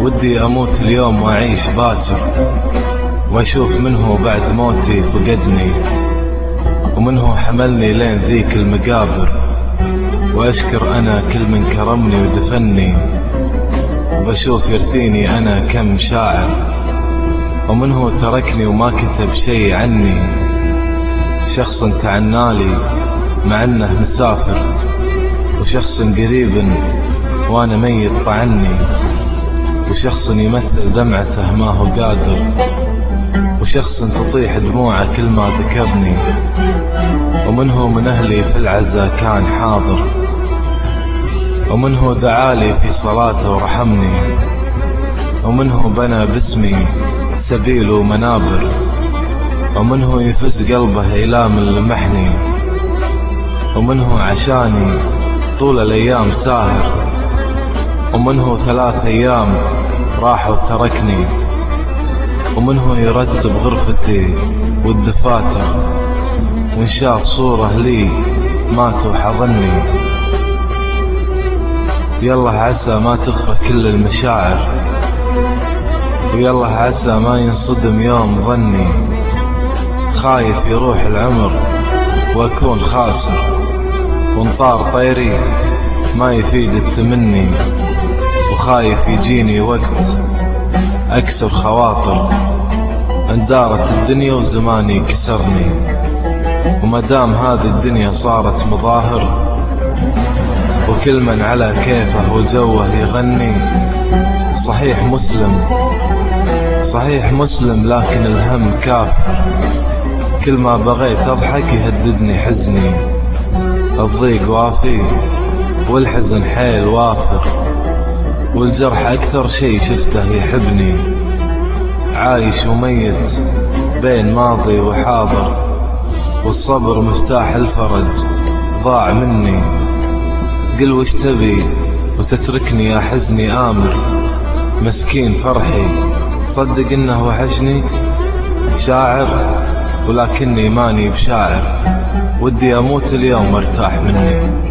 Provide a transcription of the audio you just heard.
ودي أموت اليوم وأعيش باكر، وأشوف منه بعد موتي فقدني، ومنه حملني لين ذيك المقابر، وأشكر أنا كل من كرمني ودفني، وبشوف يرثيني أنا كم شاعر، ومنه تركني وما كتب شي عني، شخص تعنالي مع أنه مسافر، وشخص قريب وأنا ميت طعني، وشخص يمثل دمعته ما هو قادر، وشخص تطيح دموعه كل ما ذكرني، ومنه من أهلي في العزا كان حاضر، ومنه دعالي في صلاته ورحمني، ومنه بنى باسمي سبيل ومنابر، ومنه يفز قلبه إلى من لمحني، ومنه عشاني طول الأيام ساهر، ومنه 3 أيام راح وتركني، ومنه يرتب غرفتي والدفاتر، وإن شاف صورة لي مات وحضني. يلا عسى ما تخفى كل المشاعر، ويلا عسى ما ينصدم يوم ظني، خايف يروح العمر وأكون خاسر، وانطار طيري ما يفيد التمني، وخايف يجيني وقت أكسر خواطر، ان دارت الدنيا وزماني كسرني، ومدام هذه الدنيا صارت مظاهر، وكل من على كيفه وجوه يغني، صحيح مسلم لكن الهم كافر، كل ما بغيت أضحك يهددني حزني، الضيق وافي والحزن حيل وافر، والجرح أكثر شي شفته يحبني، عايش وميت بين ماضي وحاضر، والصبر مفتاح الفرج ضاع مني، قل وش تبي وتتركني يا حزني آمر، مسكين فرحي تصدق إنه وحشني، شاعر ولكني ماني بشاعر، ودي أموت اليوم وارتاح مني.